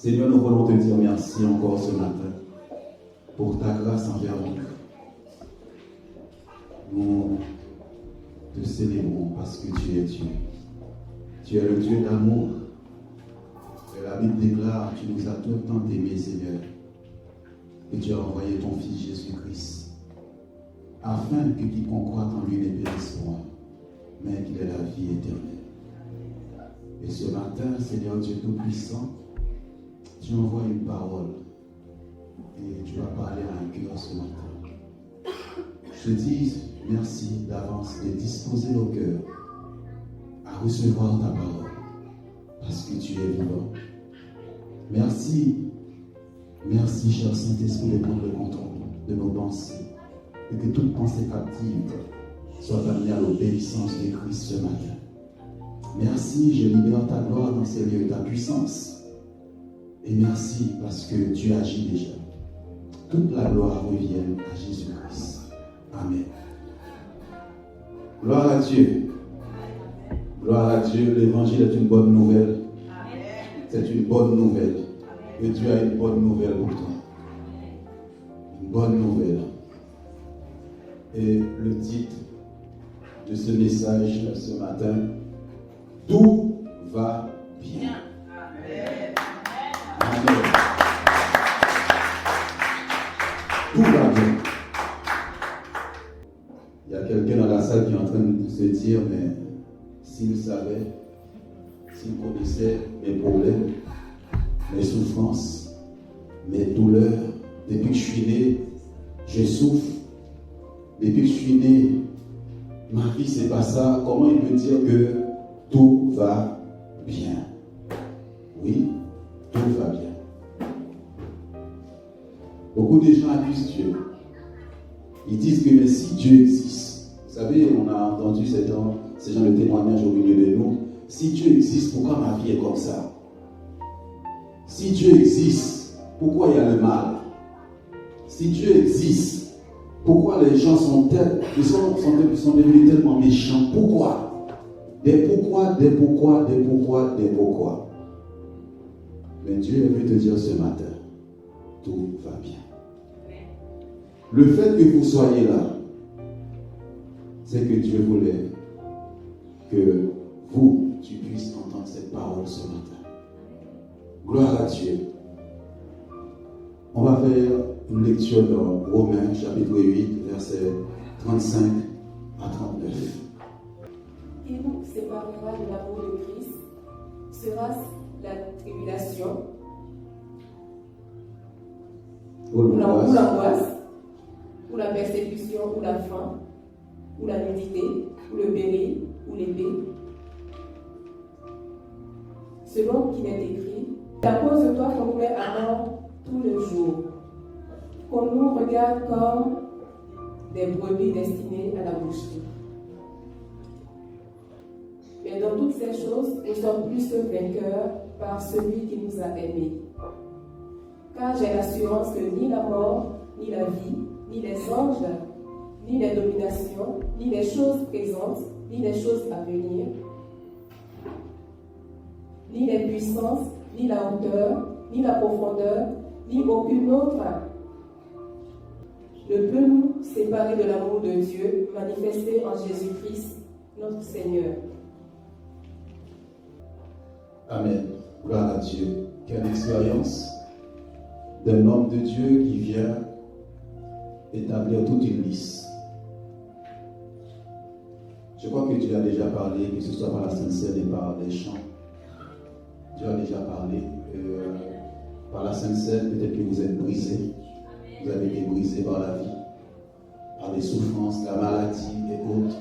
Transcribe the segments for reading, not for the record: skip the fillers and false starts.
Seigneur, nous voulons te dire merci encore ce matin pour ta grâce envers nous. Nous te célébrons parce que tu es Dieu. Tu es le Dieu d'amour. Et la Bible déclare, tu nous as tant aimés, Seigneur, et tu as envoyé ton Fils Jésus-Christ, afin que quiconque croit en lui ne périsse point, mais qu'il ait la vie éternelle. Et ce matin, Seigneur Dieu Tout-Puissant, tu envoies une parole et tu vas parler à un cœur ce matin. Je te dis merci d'avance de disposer nos cœurs à recevoir ta parole parce que tu es vivant. Merci, merci cher Saint-Esprit de prendre le contrôle de nos pensées et que toute pensée captive soit amenée à l'obéissance de Christ ce matin. Merci, je libère ta gloire dans ces lieux, ta puissance. Et merci parce que tu agis déjà. Toute la gloire revienne à Jésus-Christ. Amen. Gloire à Dieu. Gloire à Dieu. L'évangile est une bonne nouvelle. C'est une bonne nouvelle. Et Dieu a une bonne nouvelle pour toi. Une bonne nouvelle. Et le titre de ce message ce matin, tout va bien. Amen. Amen. Tout va bien. Il y a quelqu'un dans la salle qui est en train de se dire, mais s'il savait, s'il connaissait mes problèmes, mes souffrances, mes douleurs, depuis que je suis né, je souffre. Depuis que je suis né, ma vie c'est pas ça. Comment il peut dire que tout va bien? Oui, tout va bien. Beaucoup de gens accusent Dieu. Ils disent que mais si Dieu existe, vous savez, on a entendu ces gens de témoignages au milieu de nous. Si Dieu existe, pourquoi ma vie est comme ça? Si Dieu existe, pourquoi il y a le mal? Si Dieu existe, pourquoi les gens sont devenus tellement méchants? Pourquoi? Des pourquoi. Mais Dieu veut te dire ce matin, tout va bien. Le fait que vous soyez là, c'est que Dieu voulait que tu puisses entendre cette parole ce matin. Gloire à Dieu. On va faire une lecture dans Romains chapitre 8, versets 35 à 39. Qui nous séparera de l'amour de Christ? Sera-ce la tribulation, ou l'angoisse, ou la persécution, ou la faim, ou la nudité, ou le péril, ou l'épée? Selon qu'il est écrit, à cause de toi qu'on nous met à mort tout le jour, qu'on nous regarde comme des brebis destinées à la boucherie. Mais dans toutes ces choses, nous sommes plus que vainqueurs par celui qui nous a aimés. Car j'ai l'assurance que ni la mort, ni la vie, ni les anges, ni les dominations, ni les choses présentes, ni les choses à venir, ni les puissances, ni la hauteur, ni la profondeur, ni aucune autre ne peut nous séparer de l'amour de Dieu manifesté en Jésus-Christ, notre Seigneur. Amen. Gloire à Dieu. Quelle expérience d'un homme de Dieu qui vient établir toute une liste. Je crois que Dieu a déjà parlé, que ce soit par la Sainte Seine et par les chants. Dieu a déjà parlé. Par la Sainte Seine, peut-être que vous êtes brisés. Vous avez été brisés par la vie, par les souffrances, la maladie et autres.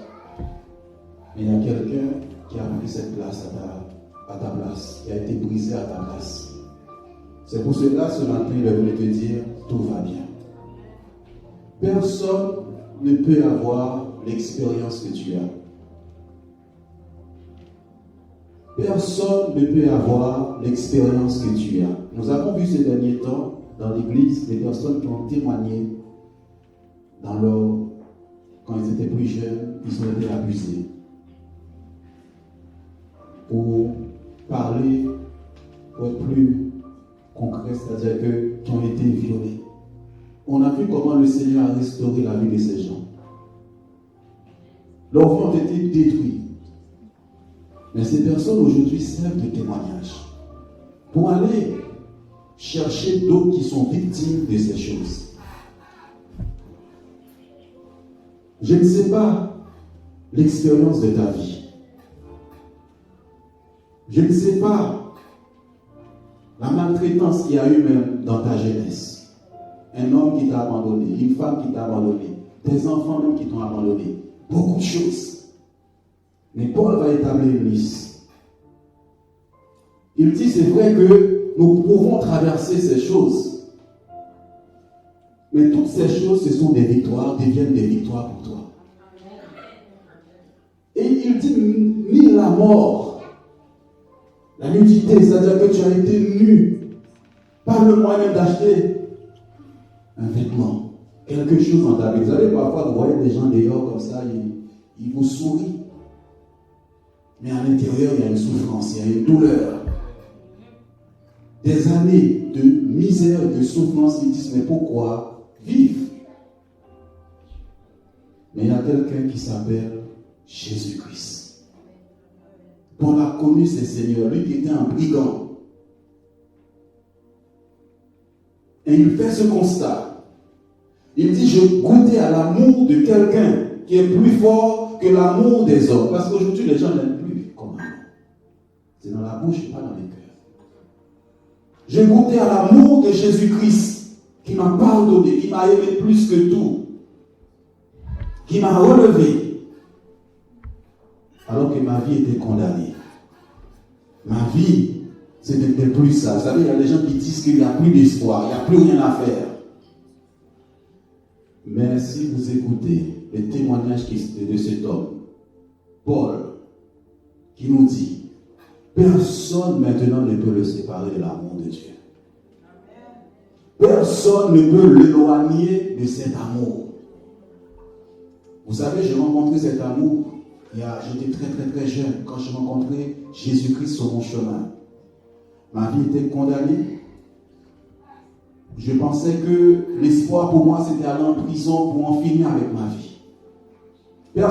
Mais il y a quelqu'un qui a pris cette place à ta place, qui a été brisé à ta place. C'est pour cela, ce matin, il voulait te dire, tout va bien. Personne ne peut avoir l'expérience que tu as. Personne ne peut avoir l'expérience que tu as. Nous avons vu ces derniers temps, dans l'église, des personnes qui ont témoigné quand ils étaient plus jeunes, ils ont été abusés. Pour parler, pour être plus concrets, c'est-à-dire qui ont été violés. On a vu comment le Seigneur a restauré la vie de ces gens. Leurs vies ont été détruites. Mais ces personnes aujourd'hui servent de témoignage pour aller chercher d'autres qui sont victimes de ces choses. Je ne sais pas l'expérience de ta vie. Je ne sais pas la maltraitance qu'il y a eu même dans ta jeunesse. Un homme qui t'a abandonné, une femme qui t'a abandonné, tes enfants même qui t'ont abandonné. Beaucoup de choses. Mais Paul va établir une liste. Il dit, c'est vrai que nous pouvons traverser ces choses. Mais toutes ces choses, ce sont des victoires, deviennent des victoires pour toi. Et il dit, ni la mort, la nudité, c'est-à-dire que tu as été nu, pas le moyen d'acheter un vêtement, quelque chose dans ta vie. Vous savez, parfois, vous voyez des gens dehors comme ça, ils vous sourient. Mais à l'intérieur, il y a une souffrance, il y a une douleur. Des années de misère, de souffrance, ils disent, mais pourquoi vivre? Mais il y a quelqu'un qui s'appelle Jésus-Christ. Paul a connu ce Seigneur, lui qui était un brigand. Et il fait ce constat. Il dit, je goûtais à l'amour de quelqu'un qui est plus fort que l'amour des hommes. Parce qu'aujourd'hui, les gens n'aiment plus comme amour. C'est dans la bouche, pas dans les cœurs. Je goûtais à l'amour de Jésus-Christ, qui m'a pardonné, qui m'a aimé plus que tout, qui m'a relevé, alors que ma vie était condamnée. Ma vie, ce n'était plus ça. Vous savez, il y a des gens qui disent qu'il n'y a plus d'espoir, il n'y a plus rien à faire. Mais si vous écoutez les témoignages de cet homme, Paul, qui nous dit, personne maintenant ne peut le séparer de l'amour de Dieu. Personne ne peut l'éloigner de cet amour. Vous savez, j'ai rencontré cet amour, j'étais très jeune, quand j'ai rencontré Jésus-Christ sur mon chemin. Ma vie était condamnée. Je pensais que l'espoir pour moi, c'était aller en prison pour en finir avec ma vie. Les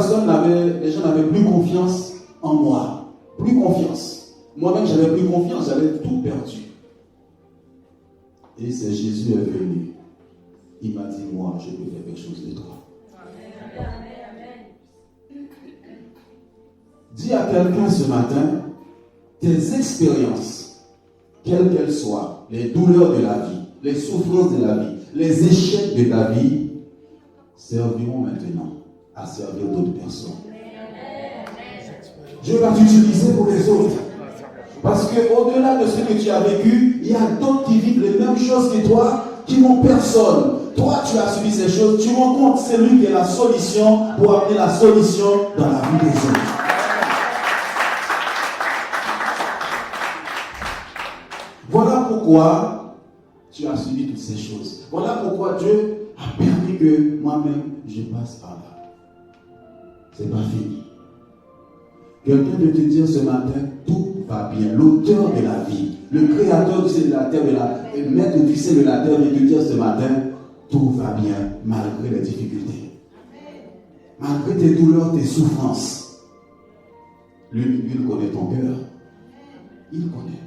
gens n'avaient plus confiance en moi. Plus confiance. Moi-même, j'avais plus confiance, j'avais tout perdu. Et c'est Jésus est venu. Il m'a dit, moi, je peux faire quelque chose de toi. Amen. Dis à quelqu'un ce matin, tes expériences, quelles qu'elles soient, les douleurs de la vie, les souffrances de la vie, les échecs de ta vie, serviront maintenant à servir d'autres personnes. Dieu va t'utiliser pour les autres. Parce qu'au-delà de ce que tu as vécu, il y a d'autres qui vivent les mêmes choses que toi, qui n'ont personne. Toi, tu as subi ces choses, tu rencontres celui qui est la solution pour amener la solution dans la vie des autres. Voilà pourquoi tu as subi toutes ces choses. Voilà pourquoi Dieu a permis que moi-même, je passe par là. C'est pas fini. Quelqu'un veut te dire ce matin, tout va bien. L'auteur de la vie, le créateur du ciel et de la terre, le maître du ciel et de la terre vient te dire ce matin, tout va bien malgré les difficultés. Malgré tes douleurs, tes souffrances. Lui, il connaît ton cœur. Il connaît.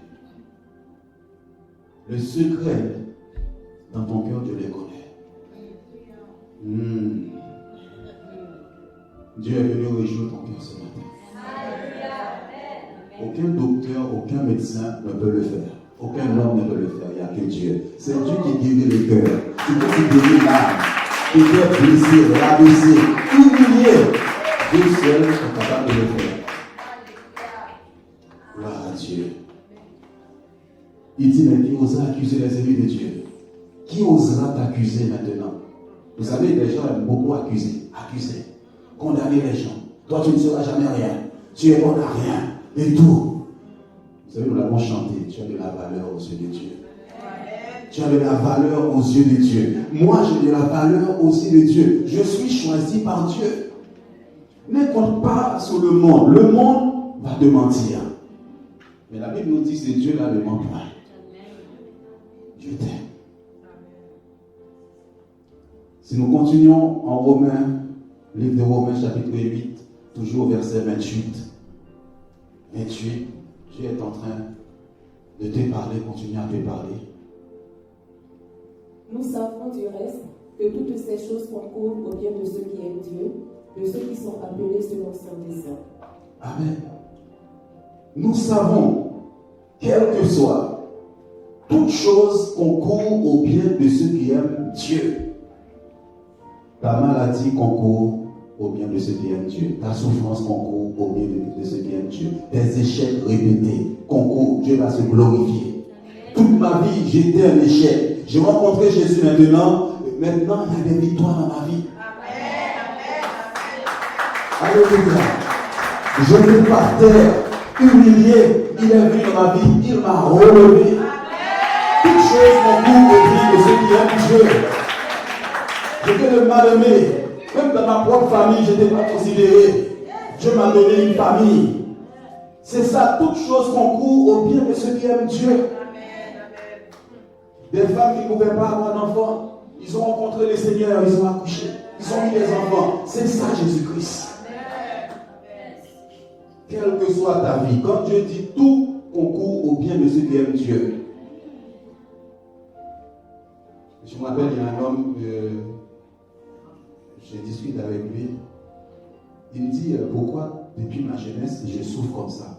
Le secret dans ton cœur, Dieu les connaît. Dieu est venu réjouir ton cœur ce matin. Aucun docteur, aucun médecin ne peut le faire. Aucun homme ne peut le faire. Il n'y a que Dieu. C'est Dieu qui guérit le cœur. C'est Dieu qui guérit l'âme. Qui fait blessé, rabaisser, humilier. Dieu seul est capable de le faire. Gloire à Dieu. Il dit, mais qui osera accuser les ennemis de Dieu? Qui osera t'accuser maintenant? Vous savez, les gens aiment beaucoup accuser, condamner les gens. Toi, tu ne seras jamais rien. Tu es bon à rien. Et tout. Vous savez, nous l'avons chanté. Tu as de la valeur aux yeux de Dieu. Tu as de la valeur aux yeux de Dieu. Moi, j'ai de la valeur aux yeux de Dieu. Je suis choisi par Dieu. Ne compte pas sur le monde. Le monde va te mentir. Mais la Bible nous dit que Dieu là ne ment pas. Dieu t'aime. Si nous continuons en Romains, livre de Romains chapitre 8, toujours verset 28. 28, Dieu est en train de te parler, continue à te parler. Nous savons du reste que toutes ces choses concourent au bien de ceux qui aiment Dieu, de ceux qui sont appelés selon son dessein. Amen. Nous savons, quel que soit, toute chose concourt au bien de ceux qui aiment Dieu. Ta maladie concourt au bien de ceux qui aiment Dieu. Ta souffrance concourt au bien de ceux qui aiment Dieu. Tes échecs répétés concourent. Dieu va se glorifier. Toute ma vie, j'étais un échec. J'ai rencontré Jésus maintenant. Maintenant, il y a des victoires dans ma vie. Alléluia. Je n'étais par terre, humilié. Il est venu dans ma vie. Il m'a relevé. Toutes choses concourent au bien de ceux qui aiment Dieu. J'étais le mal-aimé. Même dans ma propre famille, je n'étais pas considéré. Dieu m'a donné une famille. C'est ça, toutes choses concourent au bien de ceux qui aiment Dieu. Des femmes qui ne pouvaient pas avoir d'enfants, ils ont rencontré le Seigneur, ils ont accouché, ils ont eu des enfants. C'est ça Jésus-Christ. Quelle que soit ta vie, quand Dieu dit tout concourt au bien de ceux qui aiment Dieu. Je me rappelle, il y a un homme, je discute avec lui. Il me dit, pourquoi depuis ma jeunesse, je souffre comme ça.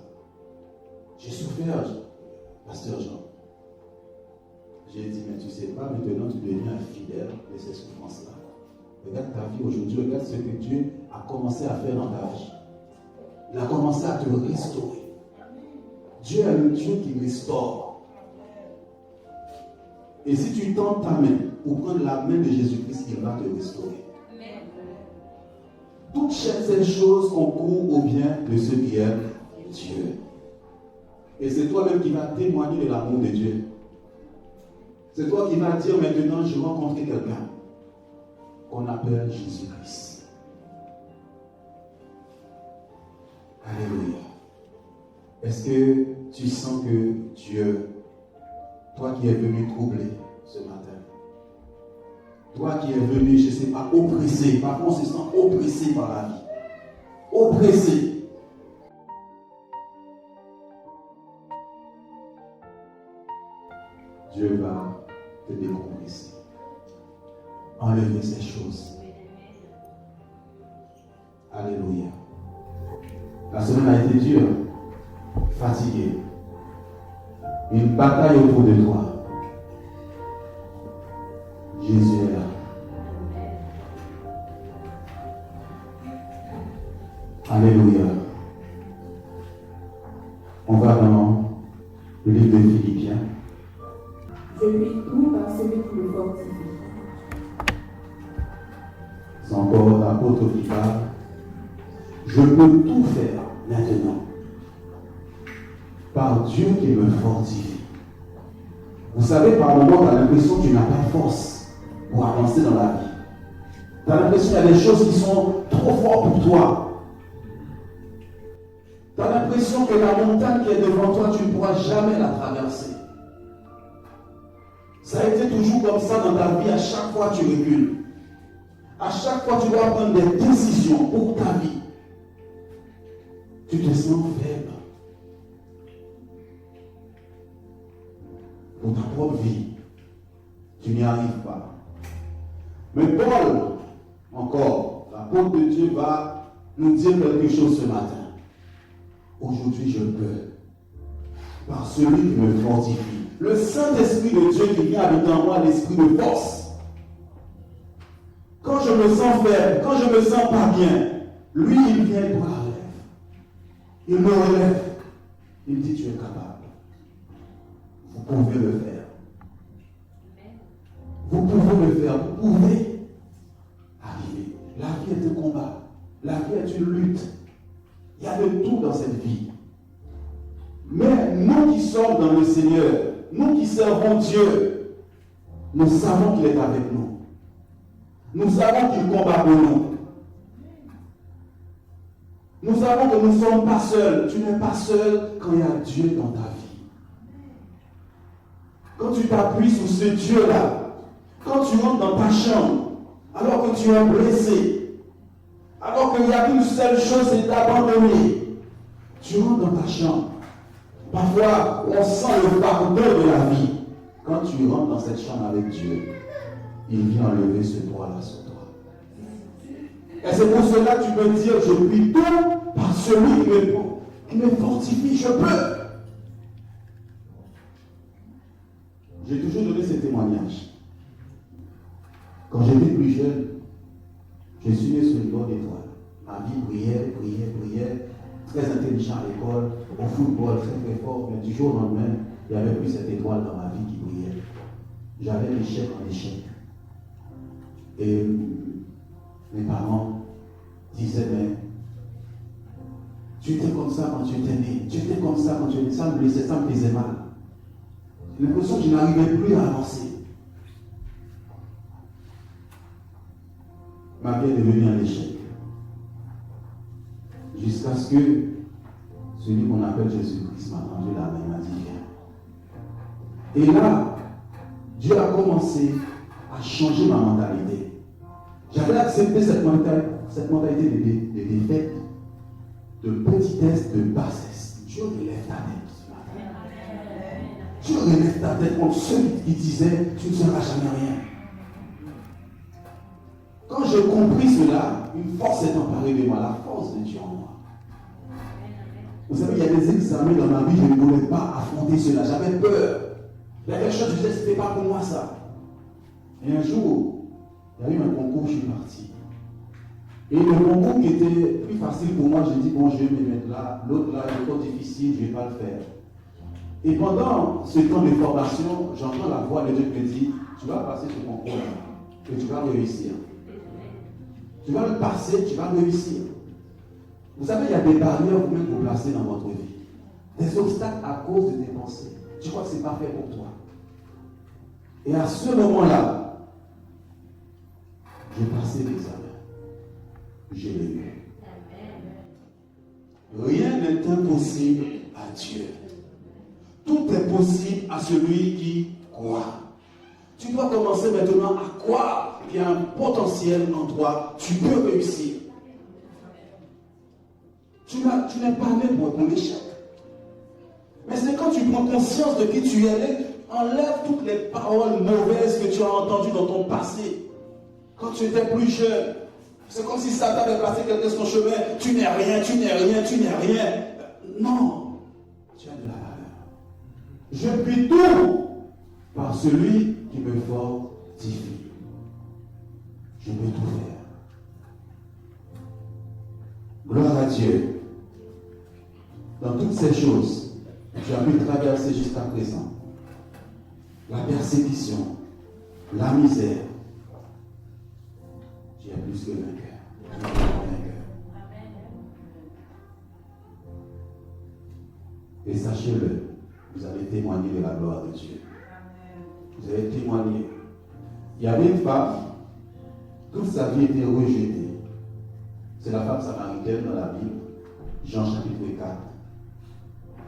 J'ai souffert, pasteur Jean. J'ai dit, mais tu ne sais pas, maintenant tu deviens fidèle de ces souffrances-là. Regarde ta vie aujourd'hui, regarde ce que Dieu a commencé à faire dans ta vie. Il a commencé à te restaurer. Dieu est le Dieu qui restaure. Et si tu tends ta main pour prendre la main de Jésus-Christ, il va te restaurer. Toutes ces choses concourent au bien de ceux qui aiment Dieu. Et c'est toi-même qui vas témoigner de l'amour de Dieu. C'est toi qui vas dire maintenant, je vais rencontrer quelqu'un qu'on appelle Jésus-Christ. Alléluia. Est-ce que tu sens que Dieu, toi qui es venu troubler ce matin, toi qui es venu, je ne sais pas, oppressé, parfois on se sent oppressé par la vie, oppressé. Dieu va te décompresser, enlever ces choses. Alléluia. La semaine a été dure, fatiguée. Une bataille autour de toi. Jésus est là. Alléluia. On va dans le livre de Philippiens. Je puis tout par celui qui me fortifie. C'est encore l'apôtre qui parle. Je peux tout faire maintenant par Dieu qui me fortifie. Vous savez, par moments, tu as l'impression que tu n'as pas de force pour avancer dans la vie. Tu as l'impression qu'il y a des choses qui sont trop fortes pour toi. Tu as l'impression que la montagne qui est devant toi, tu ne pourras jamais la traverser. Ça a été toujours comme ça dans ta vie. À chaque fois, tu recules. À chaque fois, tu dois prendre des décisions pour ta vie. Tu te sens faible. Pour ta propre vie, tu n'y arrives pas. Mais Paul, encore, l'apôtre de Dieu va nous dire quelque chose ce matin. Aujourd'hui, je peux. Par celui qui me fortifie. Le Saint-Esprit de Dieu qui vient habiter en moi, l'esprit de force. Quand je me sens faible, quand je me sens pas bien, lui, il vient et me relève. Il me relève. Il me dit, tu es capable. Vous pouvez le faire. Vous pouvez le faire. Vous pouvez arriver. La vie est un combat. La vie est une lutte. Il y a de tout dans cette vie. Mais nous qui sommes dans le Seigneur, nous qui servons Dieu, nous savons qu'il est avec nous. Nous savons qu'il combat pour nous. Nous savons que nous ne sommes pas seuls. Tu n'es pas seul quand il y a Dieu dans ta vie. quand tu t'appuies sur ce Dieu-là, quand tu rentres dans ta chambre, alors que tu es blessé, alors qu'il n'y a qu'une seule chose, c'est d'abandonner, tu rentres dans ta chambre. Parfois, on sent le fardeau de la vie. Quand tu rentres dans cette chambre avec Dieu, il vient enlever ce poids-là sur toi. Et c'est pour cela que tu peux dire, je puis tout par celui qui me fortifie, je peux. J'ai toujours donné ce témoignage. Quand j'étais plus jeune, je suis né sur une bonne étoile. Ma vie brillait, très intelligent à l'école, au football, très fort, mais du jour au lendemain, il n'y avait plus cette étoile dans ma vie qui brillait. J'avais l'échec en échec. Et mes parents disaient, mais tu étais comme ça quand tu étais né, tu étais comme ça quand tu étais né, ça me blessait, ça me faisait mal. J'ai l'impression que je n'arrivais plus à avancer. Ma vie est devenue un échec. Jusqu'à ce que celui qu'on appelle Jésus-Christ m'a tendu la main, il m'a dit viens. Et là, Dieu a commencé à changer ma mentalité. J'avais accepté cette mentalité de défaite, de petitesse, de bassesse. Dieu relève ta tête ce matin. Dieu relève ta tête comme celui qui disait tu ne seras jamais rien. Quand j'ai compris cela, une force s'est emparée de moi, la force de Dieu en moi. Vous savez, il y a des examens dans ma vie, je ne voulais pas affronter cela, j'avais peur. Il y a quelque chose, je disais, ce n'était pas pour moi ça. Et un jour, il y a eu un concours, je suis parti. Et le concours qui était plus facile pour moi, j'ai dit, bon, je vais me mettre là, l'autre là, il est trop difficile, je ne vais pas le faire. Et pendant ce temps de formation, j'entends la voix de Dieu qui me dit, tu vas passer ce concours-là, et tu vas réussir. Tu vas le passer, tu vas réussir. Vous savez, il y a des barrières que vous placez dans votre vie. Des obstacles à cause de tes pensées. Tu crois que ce n'est pas fait pour toi. Et à ce moment-là, j'ai passé l'examen. Je l'ai eu. Rien n'est impossible à Dieu. Tout est possible à celui qui croit. Tu dois commencer maintenant à croire qu'il y a un potentiel en toi. Tu peux réussir. Tu n'es pas né pour ton échec. Mais c'est quand tu prends conscience de qui tu es né, enlève toutes les paroles mauvaises que tu as entendues dans ton passé. Quand tu étais plus jeune, c'est comme si Satan avait placé quelqu'un sur ton chemin. Tu n'es rien, tu n'es rien, tu n'es rien. Non, tu as de la valeur. Je puis tout par celui qui me fortifie. Je peux tout faire. Gloire à Dieu. Dans toutes ces choses, tu as pu traverser jusqu'à présent. La persécution, la misère. Tu es plus que vainqueur. Tu es vainqueur. Et sachez-le, vous avez témoigné de la gloire de Dieu. Vous avez témoigné. Il y avait une femme, toute sa vie était rejetée. C'est la femme samaritaine dans la Bible, Jean chapitre 4.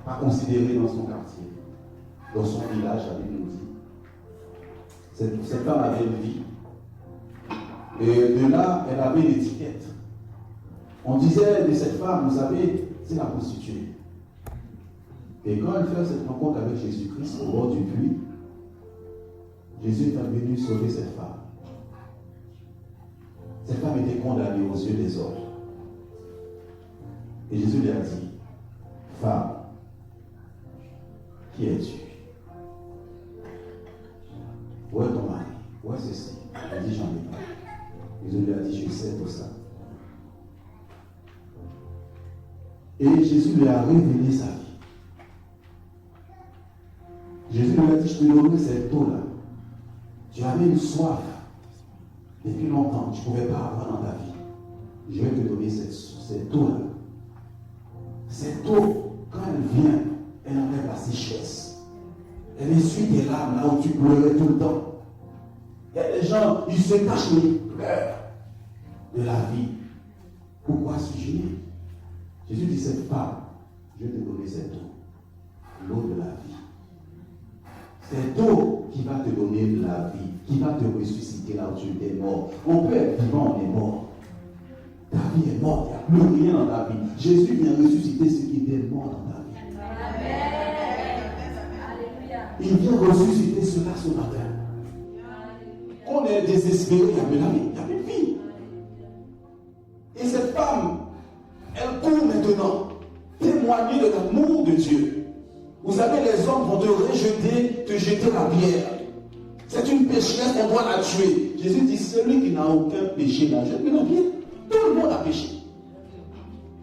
Pas considérée dans son quartier, dans son village, la Bible nous dit. Cette femme avait une vie. Et de là, elle avait une étiquette. On disait de cette femme, vous savez, c'est la prostituée. Et quand elle fait cette rencontre avec Jésus-Christ au bord du puits, Jésus est venu sauver cette femme. Cette femme était condamnée aux yeux des hommes. Et Jésus lui a dit, femme, qui es-tu? Où est ton mari? Où est ceci? Elle dit, j'en ai pas. Jésus lui a dit, je sais tout ça. Et Jésus lui a révélé sa vie. Jésus lui a dit, je te donnerai cette eau-là. Tu avais une soif depuis longtemps, tu ne pouvais pas avoir dans ta vie. Je vais te donner cette eau-là. Cette eau, quand elle vient, elle enlève la sécheresse. Elle essuie tes larmes là où tu pleurais tout le temps. Il y a des gens, ils se cachent les pleurs de la vie. Pourquoi suis-je né? Jésus dit, cette femme, je vais te donner cette eau. L'eau de la vie. Cette eau qui va te donner la vie, qui va te ressusciter là où tu étais mort. On peut être vivant, on est mort. Ta vie est morte, il n'y a plus rien dans ta vie. Jésus vient ressusciter ce qui était mort dans ta vie. Il vient ressusciter cela ce matin. Quand on est désespéré, il n'y a plus la vie, il n'y a plus de vie. Et cette femme, elle court maintenant, témoigner de l'amour de Dieu. Vous savez, les hommes vont te rejeter, te jeter la pierre. C'est une pécheresse, on doit la tuer. Jésus dit, celui qui n'a aucun péché n'a jamais la pierre. Tout le monde a péché.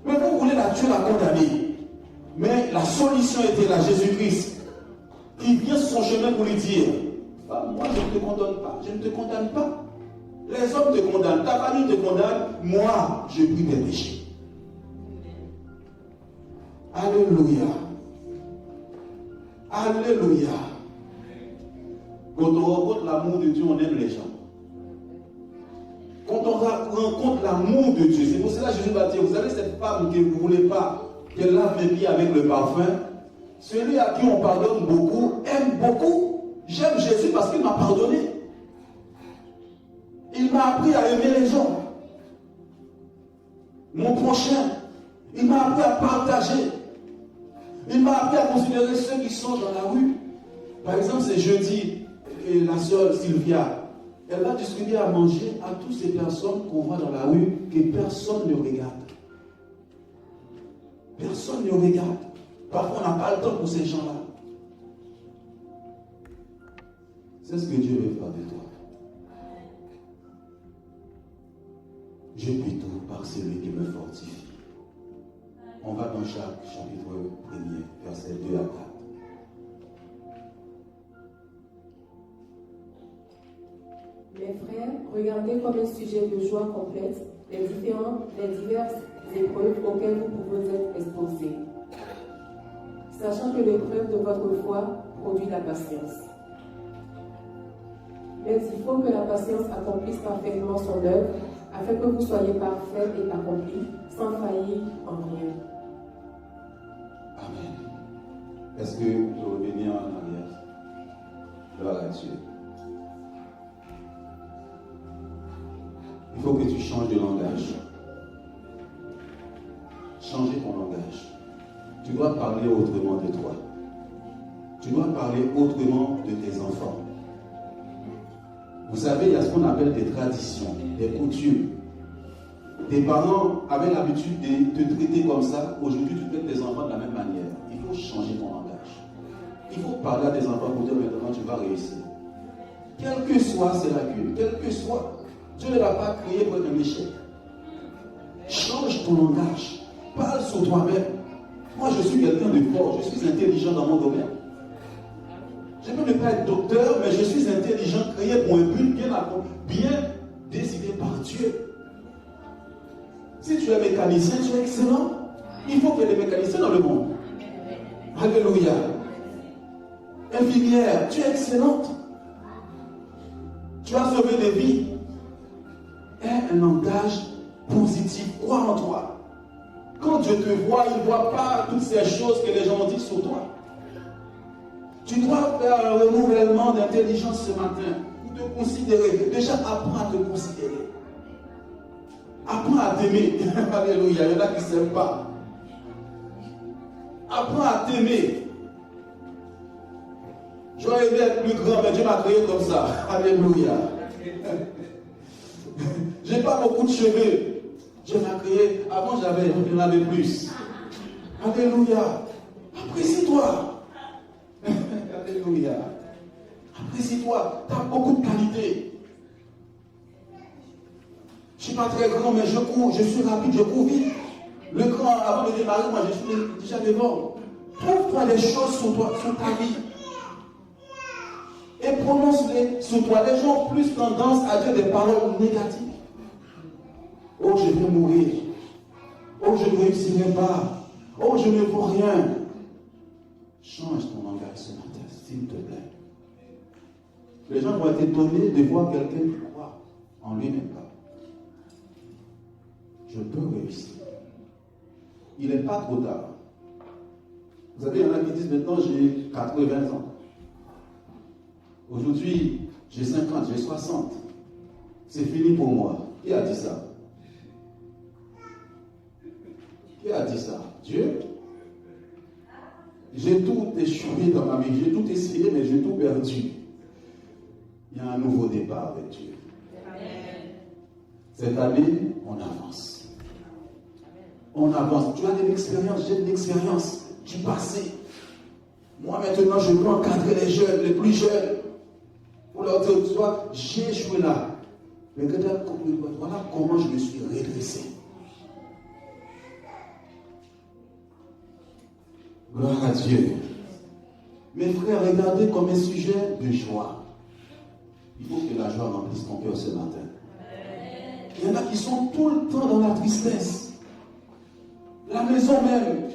Mais vous voulez la tuer, la condamner. Mais la solution était là, Jésus-Christ, qui vient sur son chemin pour lui dire, moi je ne te condamne pas, je ne te condamne pas. Les hommes te condamnent, ta famille te condamne, moi je prie tes péchés. Alléluia. Alléluia. Quand on rencontre l'amour de Dieu, on aime les gens. Quand on rencontre l'amour de Dieu, c'est pour cela que Jésus va dire, vous savez cette femme que vous ne voulez pas qu'elle lave mes pieds avec le parfum, celui à qui on pardonne beaucoup, aime beaucoup. J'aime Jésus parce qu'il m'a pardonné. Il m'a appris à aimer les gens. Mon prochain, il m'a appris à partager. Il m'a appris à considérer ceux qui sont dans la rue. Par exemple, c'est jeudi, et la sœur Sylvia, elle va distribuer à manger à toutes ces personnes qu'on voit dans la rue, que personne ne regarde. Personne ne regarde. Parfois, on n'a pas le temps pour ces gens-là. C'est ce que Dieu veut faire de toi. Je puis tout par celui qui me fortifie. On va dans Jacques, chapitre 1er, versets 2 à 4. Mes frères, regardez comme un sujet de joie complète les diverses épreuves auxquelles vous pouvez être exposés, sachant que l'épreuve de votre foi produit la patience. Mais il faut que la patience accomplisse parfaitement son œuvre, afin que vous soyez parfaits et accomplis, sans faillir en rien. Amen. Est-ce que vous pouvez revenir en arrière? Gloire à Dieu. Il faut que tu changes de langage. Changer ton langage. Tu dois parler autrement de toi. Tu dois parler autrement de tes enfants. Vous savez, il y a ce qu'on appelle des traditions, des coutumes. Tes parents avaient l'habitude de te traiter comme ça. Aujourd'hui, tu traites tes enfants de la même manière. Il faut changer ton langage. Il faut parler à tes enfants pour dire maintenant tu vas réussir. Quelle que soit ces lacunes, quel que soit, Dieu ne l'a pas créé pour un échec. Change ton langage. Parle sur toi-même. Moi, je suis quelqu'un de fort. Je suis intelligent dans mon domaine. Je peux ne pas être docteur, mais je suis intelligent, créé pour un but bien décidé par Dieu. Si tu es mécanicien, tu es excellent. Il faut qu'il y ait des mécaniciens dans le monde. Alléluia. Infirmière, tu es excellente. Tu as sauvé des vies. Aie un langage positif. Crois en toi. Quand Dieu te voit, il ne voit pas toutes ces choses que les gens ont dit sur toi. Tu dois faire un renouvellement d'intelligence ce matin. Pour te considérer. Déjà, apprends à te considérer. Apprends à t'aimer. Alléluia. Il y en a qui ne s'aiment pas. Apprends à t'aimer. J'aurais aimé être plus grand, mais Dieu m'a créé comme ça. Alléluia. J'ai pas beaucoup de cheveux. Dieu m'a créé. Avant, j'en avais plus. Alléluia. Apprécie-toi. Alléluia. Apprécie-toi. Tu as beaucoup de qualités. Je ne suis pas très grand, mais je cours. Je suis rapide, je cours vite. Le grand, avant de démarrer, moi, je suis déjà devant. Trouve-toi des choses sur toi, sur ta vie. Et prononce-les sur toi. Les gens ont plus tendance à dire des paroles négatives. Oh, je vais mourir. Oh, je ne réussirai pas. Oh, je ne vaux rien. Change ton langage ce matin, s'il te plaît. Les gens vont être étonnés de voir quelqu'un qui croit en lui-même pas. Je peux réussir. Il n'est pas trop tard. Vous savez, il y en a qui disent maintenant j'ai 80 ans. Aujourd'hui, j'ai 50, j'ai 60. C'est fini pour moi. Qui a dit ça? Qui a dit ça? Dieu? J'ai tout échoué dans ma vie, j'ai tout essayé, mais j'ai tout perdu. Il y a un nouveau départ avec Dieu. Cette année, on avance. On avance. Tu as de l'expérience, j'ai de l'expérience du passé. Moi maintenant, je peux encadrer les jeunes, les plus jeunes, pour leur dire, tu vois, j'ai échoué là. Mais voilà comment je me suis redressé. Gloire à Dieu. Mes frères, regardez comme un sujet de joie. Il faut que la joie remplisse ton cœur ce matin. Il y en a qui sont tout le temps dans la tristesse. La maison même,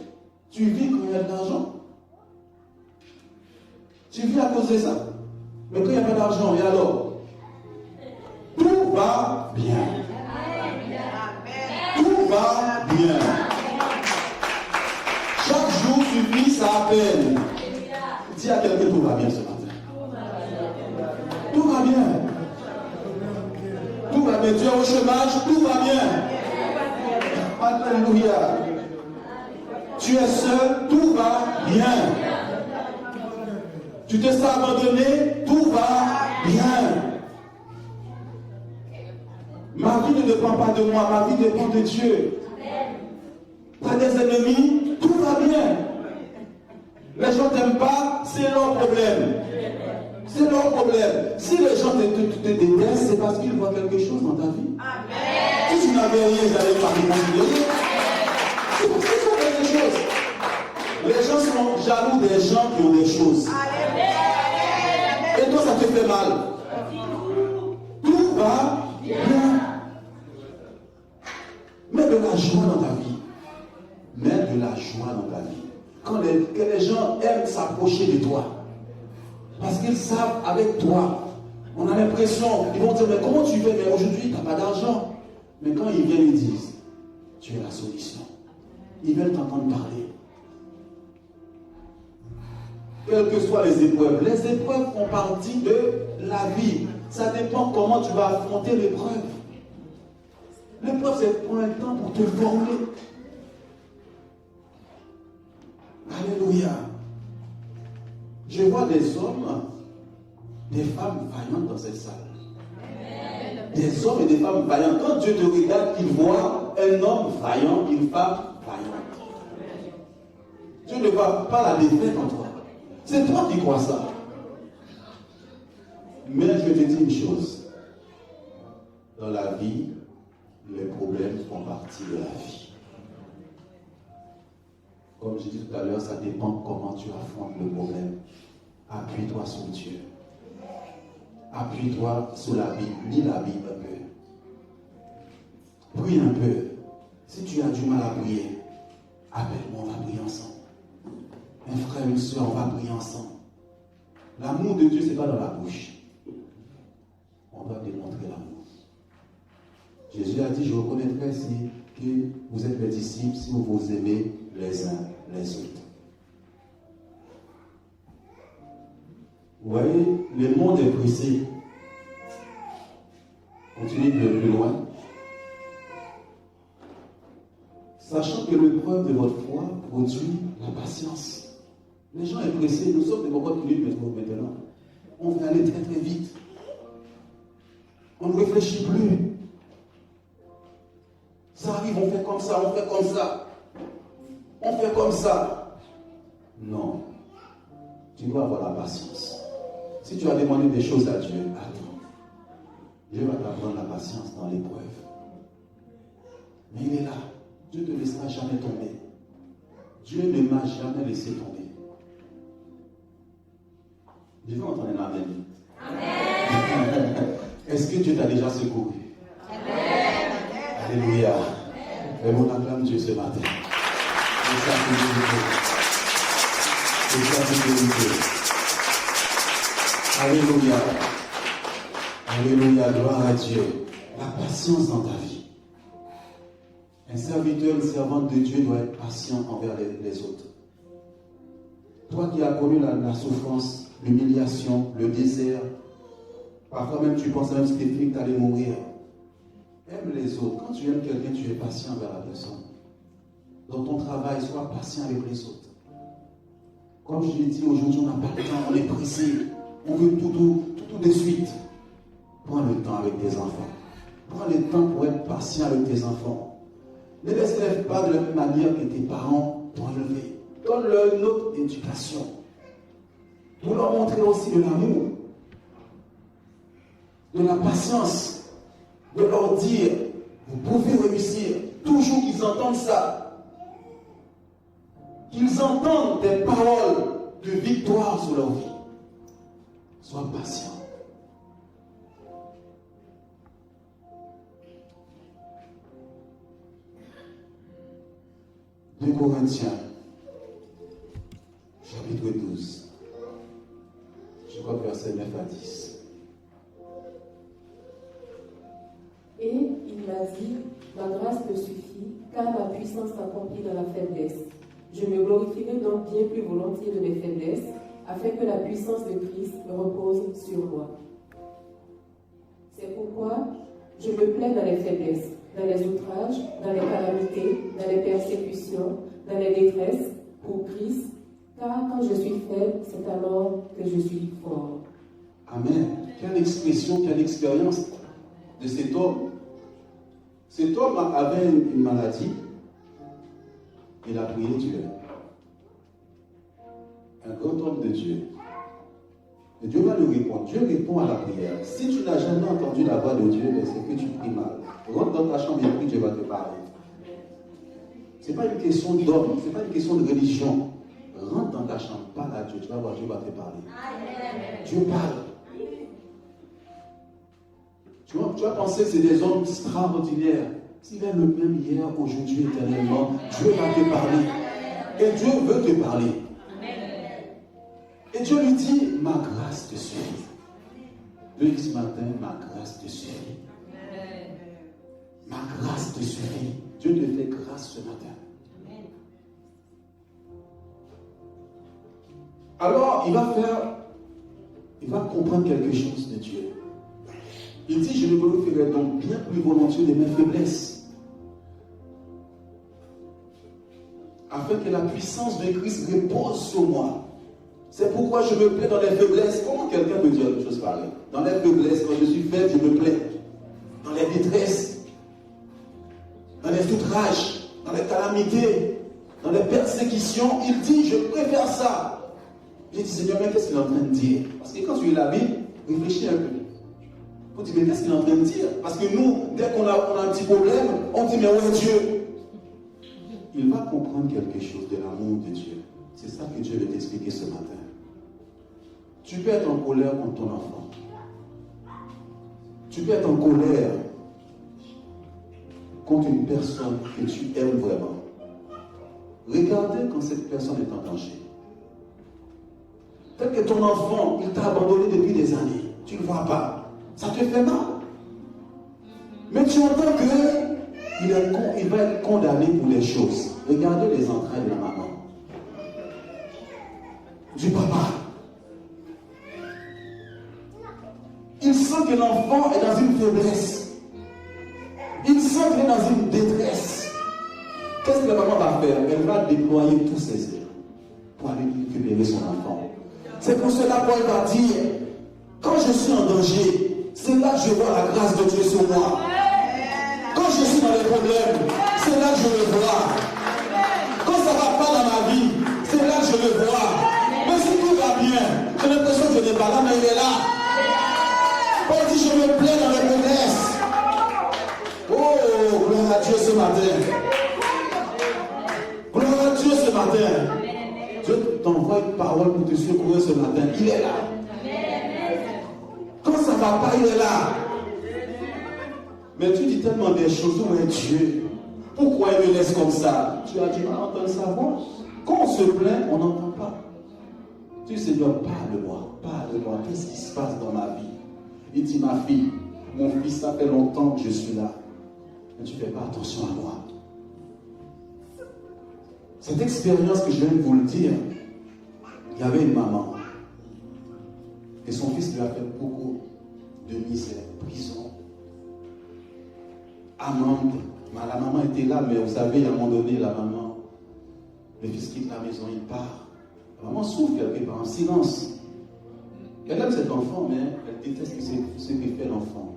tu vis quand il y a de l'argent. Tu vis à cause de ça. Mais quand il n'y a pas d'argent, et alors? Tout va bien. Tout va bien. Chaque jour suffit sa peine. Dis à quelqu'un, tout va bien ce matin. Tout va bien. Tout va bien. Tu es au chômage, tout va bien. Alléluia. Tu es seul, tout va bien. Tu te sens abandonné, tout va bien. Ma vie ne dépend pas de moi, ma vie dépend de Dieu. Tu as des ennemis, tout va bien. Les gens ne t'aiment pas, c'est leur problème. C'est leur problème. Si les gens te détestent, c'est parce qu'ils voient quelque chose dans ta vie. Si tu n'avais rien, ils n'allaient pas réconcilier. C'est parce qu'ils ont quelque chose. Les gens sont jaloux des gens qui ont des choses. Et toi, ça te fait mal. Tout va bien. Mets de la joie dans ta vie. Mets de la joie dans ta vie. Que les gens aiment s'approcher de toi. Parce qu'ils savent avec toi. On a l'impression, ils vont dire, mais comment tu fais? Mais aujourd'hui, tu n'as pas d'argent. Mais quand ils viennent, ils disent, tu es la solution. Ils veulent t'entendre parler. Quelles que soient les épreuves font partie de la vie. Ça dépend comment tu vas affronter l'épreuve. L'épreuve, c'est pour un temps pour te former. Alléluia. Je vois des hommes, des femmes vaillantes dans cette salle. Des hommes et des femmes vaillantes. Quand Dieu te regarde, il voit un homme vaillant, une femme vaillante. Dieu ne voit pas la défaite en toi. C'est toi qui crois ça. Mais je te dis une chose. Dans la vie, les problèmes font partie de la vie. Comme j'ai dit tout à l'heure, ça dépend comment tu affrontes le problème. Appuie-toi sur Dieu. Appuie-toi sur la Bible. Lis la Bible un peu. Prie un peu. Si tu as du mal à prier, appelle-moi, on va prier ensemble. Un frère, une soeur, on va prier ensemble. L'amour de Dieu, ce n'est pas dans la bouche. On doit démontrer l'amour. Jésus a dit, je reconnaîtrai que vous êtes mes disciples si vous vous aimez les uns les autres. Vous voyez, le monde est pressé. Continuez de plus loin. Sachant que l'épreuve de votre foi produit la patience. Les gens sont pressés, nous sommes de beaucoup de minutes maintenant. On veut aller très très vite. On ne réfléchit plus. Ça arrive, on fait comme ça, on fait comme ça. On fait comme ça. Non. Tu dois avoir la patience. Si tu as demandé des choses à Dieu, attends. Dieu va t'apprendre la patience dans l'épreuve. Mais il est là. Dieu ne te laissera jamais tomber. Dieu ne m'a jamais laissé tomber. Je veux entendre un amen. Amen. Est-ce que Dieu t'a déjà secouru? Amen. Alléluia. Et on acclame Dieu ce matin. C'est ça que Dieu veut. C'est ça que Dieu veut. Alléluia. Alléluia. Gloire à Dieu. La patience dans ta vie. Un serviteur, une servante de Dieu doit être patient envers les autres. Toi qui as connu la souffrance, l'humiliation, le désert. Parfois même tu penses même Stéphanie que tu allais mourir. Aime les autres. Quand tu aimes quelqu'un, tu es patient envers la personne. Dans ton travail, sois patient avec les autres. Comme je l'ai dit, aujourd'hui, on n'a pas le temps, on est pressé. On veut tout de suite. Prends le temps avec tes enfants. Prends le temps pour être patient avec tes enfants. Ne les élève pas de la même manière que tes parents t'ont élevé. Donne-leur une autre éducation. Pour leur montrer aussi de l'amour, de la patience, de leur dire, vous pouvez réussir. Toujours qu'ils entendent ça. Qu'ils entendent des paroles de victoire sur leur vie. Sois patient. De Corinthiens, chapitre 12. Je crois verset 9 à 10. Et il m'a dit, ma grâce te suffit, car ma puissance s'accomplit dans la faiblesse. Je me glorifierai donc bien plus volontiers de mes faiblesses, afin que la puissance de Christ repose sur moi. C'est pourquoi je me plais dans les faiblesses, dans les outrages, dans les calamités, dans les persécutions, dans les détresses, pour Christ, car quand je suis faible, c'est alors que je suis fort. Amen. Quelle expression, quelle expérience de cet homme. Cet homme avait une maladie. Il a prié Dieu. Un grand homme de Dieu. Et Dieu va lui répondre. Dieu répond à la prière. Si tu n'as jamais entendu la voix de Dieu, c'est que tu pries mal. Rentre dans ta chambre et prie, Dieu va te parler. Ce n'est pas une question d'homme, ce n'est pas une question de religion. Rentre dans ta chambre, parle à Dieu, tu vas voir, Dieu va te parler. Dieu parle. Tu vas penser que c'est des hommes extraordinaires. S'il est le même hier, aujourd'hui, éternellement, Dieu va te parler. Et Dieu veut te parler. Et Dieu lui dit, ma grâce te suffit. Dieu dit ce matin, ma grâce te suffit. Ma grâce te suffit. Dieu te fait grâce ce matin. Alors, il va comprendre quelque chose de Dieu. Il dit, je me glorifierai donc bien plus volontiers de mes faiblesses, afin que la puissance de Christ repose sur moi. C'est pourquoi je me plais dans les faiblesses. Comment quelqu'un peut dire une chose pareille? Dans les faiblesses, quand je suis faible, je me plais. Dans les détresses, dans les outrages, dans les calamités, dans les persécutions, il dit, je préfère ça. J'ai dit, Seigneur, mais qu'est-ce qu'il est en train de dire? Parce que quand tu lis la Bible, réfléchis un peu. On dit, mais qu'est-ce qu'il est en train de dire? Parce que nous, dès qu'on a un petit problème, on dit, mais où est Dieu? Il va comprendre quelque chose de l'amour de Dieu. C'est ça que Dieu veut t'expliquer ce matin. Tu peux être en colère contre ton enfant. Tu peux être en colère contre une personne que tu aimes vraiment. Regardez quand cette personne est en danger. Peut-être que ton enfant, il t'a abandonné depuis des années. Tu ne le vois pas. Ça te fait mal. Mais tu entends qu'il va être condamné pour les choses. Regardez les entrailles de la maman. Du papa. Il sent que l'enfant est dans une faiblesse. Il sent qu'il est dans une détresse. Qu'est-ce que la maman va faire? Elle va déployer tous ses ailes pour aller récupérer son enfant. C'est pour cela qu'elle va dire, quand je suis en danger, c'est là que je vois la grâce de Dieu sur moi. Quand je suis dans les problèmes, c'est là que je le vois. Quand ça ne va pas dans ma vie, c'est là que je le vois. Mais si tout va bien, j'ai l'impression que je n'ai pas là, mais il est là. Paul dit, je me plais dans les faiblesses. Oh, gloire à Dieu ce matin. Gloire à Dieu ce matin. Dieu t'envoie une parole pour te secourir ce matin. Il est là. Quand ça ne va pas, il est là. Mais tu dis tellement des choses. Où est Dieu? Pourquoi il me laisse comme ça? Tu as du mal à entendre sa voix. Quand on se plaint, on n'entend pas. Tu dis, Seigneur, parle-moi. Parle-moi. Qu'est-ce qui se passe dans ma vie? Il dit, ma fille, mon fils, ça fait longtemps que je suis là. Mais tu ne fais pas attention à moi. Cette expérience que je viens de vous le dire, il y avait une maman. Et son fils lui a fait beaucoup de misère, prison, amende. La maman était là, mais vous savez, à un moment donné, la maman, le fils quitte la maison, il part. La maman souffre quelque part, en silence. Elle aime cet enfant, mais elle déteste ce que fait l'enfant.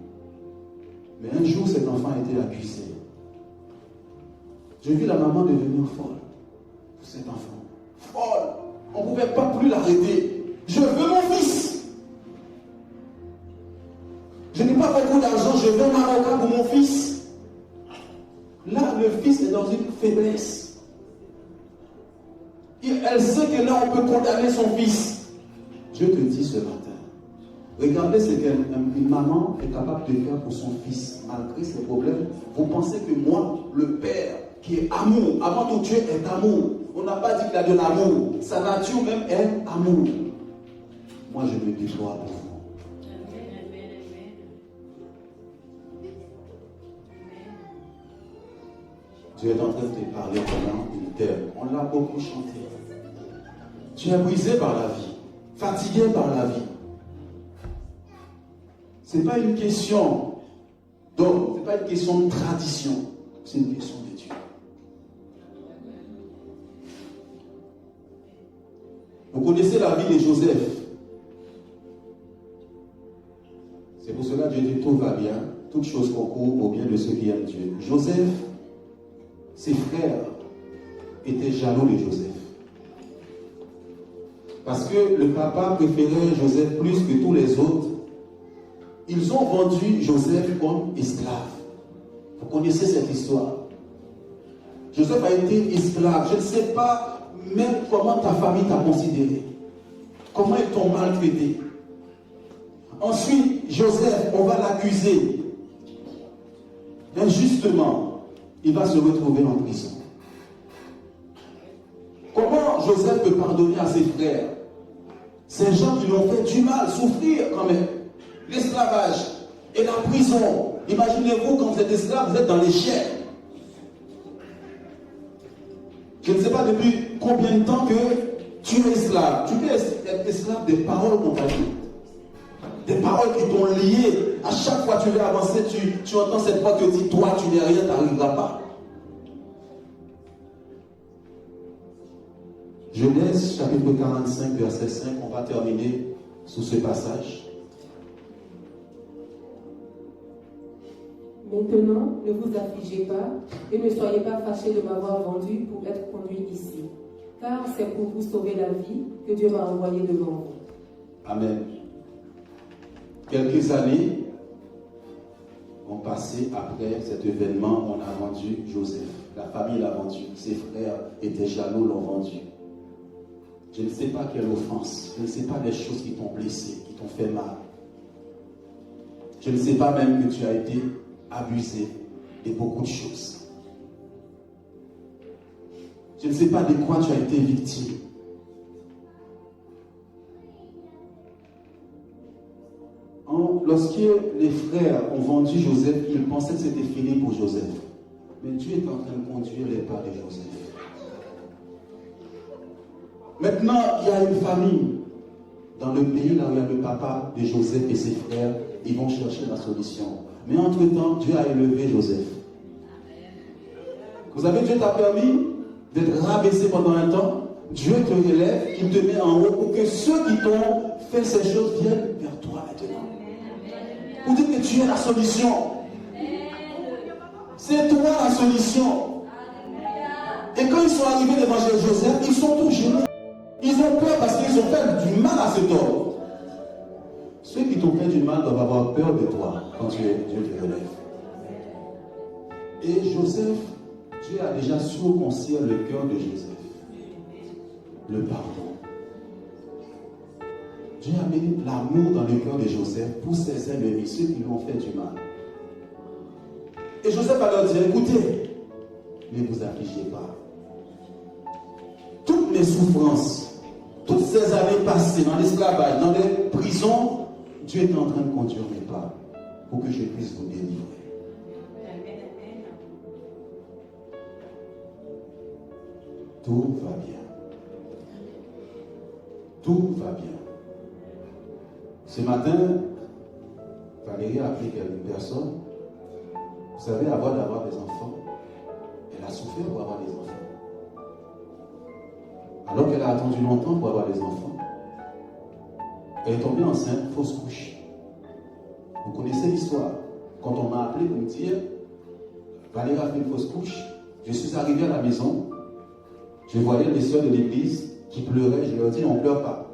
Mais un jour, cet enfant a été accusé. J'ai vu la maman devenir folle pour cet enfant. Folle. On ne pouvait pas plus l'arrêter. Je veux mon fils. Je n'ai pas beaucoup d'argent, je veux un avocat pour mon fils. Là, le fils est dans une faiblesse. Elle sait que là, on peut condamner son fils. Je te dis ce matin, regardez ce qu'une maman est capable de faire pour son fils, malgré ses problèmes. Vous pensez que moi, le père, qui est amour, avant tout Dieu est amour. On n'a pas dit qu'il a de l'amour. Sa nature même est amour. Moi, je me déploie pour vous. Dieu est en train de te parler pendant une terre. On l'a beaucoup chanté. Tu es brisé par la vie, fatigué par la vie. Ce n'est pas une question d'homme, ce n'est pas une question de tradition, c'est une question de Dieu. Vous connaissez la vie de Joseph. C'est pour cela que Dieu dit tout va bien, toutes choses concourent au bien de ceux qui aiment Dieu. Joseph, ses frères étaient jaloux de Joseph. Parce que le papa préférait Joseph plus que tous les autres. Ils ont vendu Joseph comme esclave. Vous connaissez cette histoire. Joseph a été esclave. Je ne sais pas même comment ta famille t'a considéré. Comment ils t'ont maltraité. Ensuite, Joseph, on va l'accuser. Injustement, il va se retrouver en prison. Comment Joseph peut pardonner à ses frères? Ces gens qui lui ont fait du mal, souffrir quand même. L'esclavage et la prison. Imaginez-vous quand vous êtes esclave, vous êtes dans les chaînes. Je ne sais pas depuis combien de temps que tu es esclave. Tu peux être esclave des paroles qu'on t'a dites. Des paroles qui t'ont lié. À chaque fois que tu veux avancer, tu entends cette voix qui te dit, toi tu n'es rien, tu n'arriveras pas. Genèse chapitre 45, verset 5, on va terminer sous ce passage. Maintenant, ne vous affligez pas et ne soyez pas fâchés de m'avoir vendu pour être conduit ici, car c'est pour vous sauver la vie que Dieu m'a envoyé devant vous. Amen. Quelques années ont passé après cet événement, on a vendu Joseph. La famille l'a vendu, ses frères étaient jaloux, l'ont vendu. Je ne sais pas quelle offense, je ne sais pas les choses qui t'ont blessé, qui t'ont fait mal. Je ne sais pas même que tu as été abusé de beaucoup de choses. Je ne sais pas de quoi tu as été victime. Lorsque les frères ont vendu Joseph, ils pensaient que c'était fini pour Joseph. Mais Dieu est en train de conduire les pas de Joseph. Maintenant, il y a une famille dans le pays là où il y a le papa de Joseph et ses frères. Ils vont chercher la solution. Mais entre-temps, Dieu a élevé Joseph. Vous savez, Dieu t'a permis d'être rabaissé pendant un temps. Dieu te relève, il te met en haut pour que ceux qui t'ont fait ces choses viennent vers toi maintenant. Pour dire que tu es la solution. C'est toi la solution. Et quand ils sont arrivés devant Joseph, ils sont tous gênés. Ils ont peur parce qu'ils ont fait du mal à cet homme. Ceux qui t'ont fait du mal doivent avoir peur de toi quand Dieu te relève. Et Joseph, Dieu a déjà circoncis le cœur de Joseph. Le pardon. Dieu a mis l'amour dans le cœur de Joseph pour ses ennemis, ceux qui lui ont fait du mal. Et Joseph va leur dire, écoutez, ne vous affligez pas. Toutes mes souffrances, toutes ces années passées dans l'esclavage, dans les prisons, Dieu est en train de conduire mes pas pour que je puisse vous délivrer. Tout va bien. Tout va bien. Ce matin, Valérie a appris qu'une personne, vous savez, avant d'avoir des enfants, elle a souffert pour avoir des enfants. Alors qu'elle a attendu longtemps pour avoir des enfants, elle est tombée enceinte, fausse couche. Vous connaissez l'histoire. Quand on m'a appelé pour me dire, Valérie a fait une fausse couche, je suis arrivé à la maison, je voyais les sœurs de l'église qui pleuraient, je leur ai dit, on ne pleure pas.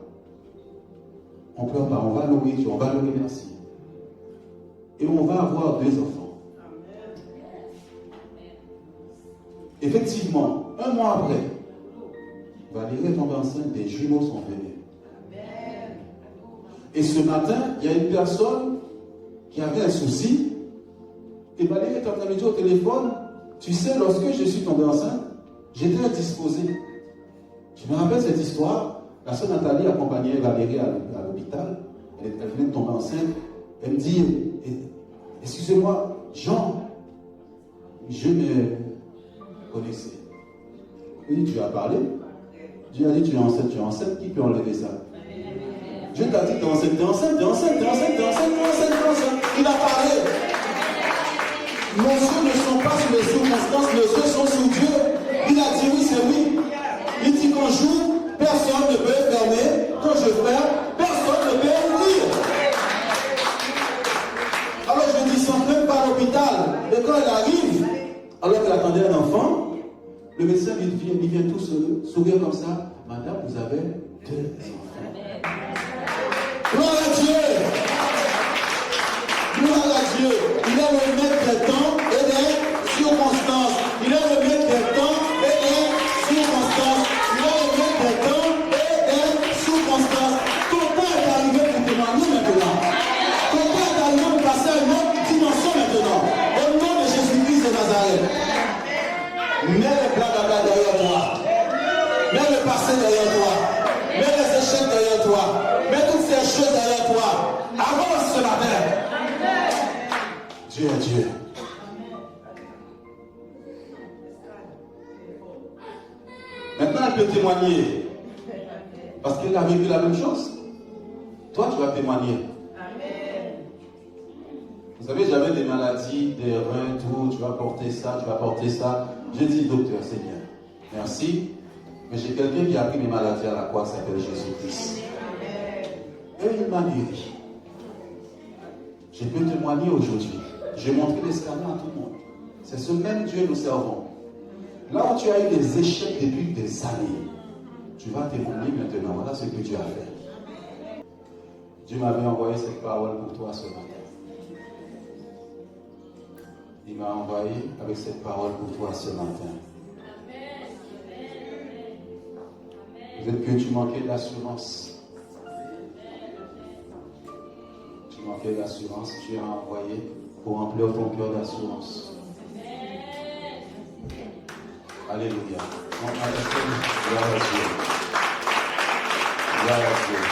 On ne pleure pas, on va louer Dieu, on va le remercier. Et on va avoir 2 enfants. Effectivement, un mois après, Valérie est tombée enceinte, des jumeaux sont venus. Et ce matin, il y a une personne qui avait un souci. Et Valérie est en train de me dire au téléphone, tu sais, lorsque je suis tombée enceinte, j'étais indisposée. Je me rappelle cette histoire. La sœur Nathalie accompagnait Valérie à l'hôpital. Elle venait de tomber enceinte. Elle me dit, excusez-moi, Jean, je me connaissais. Il dit, tu as parlé. Dieu a dit, tu es enceinte, qui peut enlever ça? Dieu t'a dit, t'es enceinte. Il a parlé. Nos yeux ne sont pas sur les circonstances, nos yeux sont sur Dieu. Il a dit oui, c'est oui. Il dit qu'on joue, personne ne peut fermer. Quand je ferme, personne ne peut ouvrir. Alors je ne descends même pas à l'hôpital. Et quand elle arrive, alors qu'elle attendait un enfant, le médecin il vient tout sourire comme ça. Madame, vous avez 2 enfants. Gloire à Dieu. Gloire à Dieu. Il est le maître des temps et des circonstances. Il est le maître des temps et des circonstances. Il est le maître des temps et des circonstances. Ton temps est arrivé pour témoigner maintenant. Ton temps est arrivé pour passer à une autre dimension maintenant. Au nom de Jésus-Christ de Nazareth. Mets les blagues derrière toi. Mets le passé derrière toi. Mets les échecs derrière toi. Mets toutes ces choses derrière toi. Avance ce matin. Dieu est Dieu. Maintenant, elle peut témoigner. Parce qu'elle a vécu la même chose. Toi, tu vas témoigner. Vous savez, j'avais des maladies, des reins, tout. Tu vas porter ça, tu vas porter ça. J'ai dit, docteur, Seigneur, merci. Mais j'ai quelqu'un qui a pris mes maladies à la croix, qui s'appelle Jésus-Christ. Et il m'a guéri. Je peux témoigner aujourd'hui. Je vais montrer les scanners à tout le monde. C'est ce même Dieu que nous servons. Là où tu as eu des échecs depuis des années, tu vas témoigner maintenant. Voilà ce que Dieu a fait. Dieu m'avait envoyé cette parole pour toi ce matin. Il m'a envoyé avec cette parole pour toi ce matin. Peut-être que tu manquais d'assurance. Tu manquais d'assurance. Dieu a envoyé pour remplir ton cœur d'assurance. Alléluia. Gloire à Dieu. Gloire à Dieu.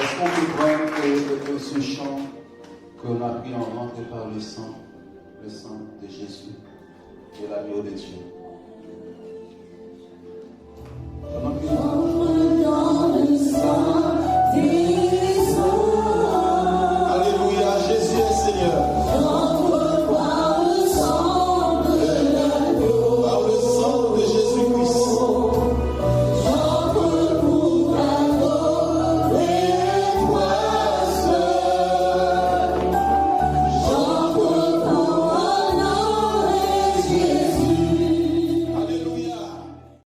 Est-ce qu'on peut prendre ce chant qu'on a pris en rentrée par le sang de Jésus, de l'agneau de Dieu?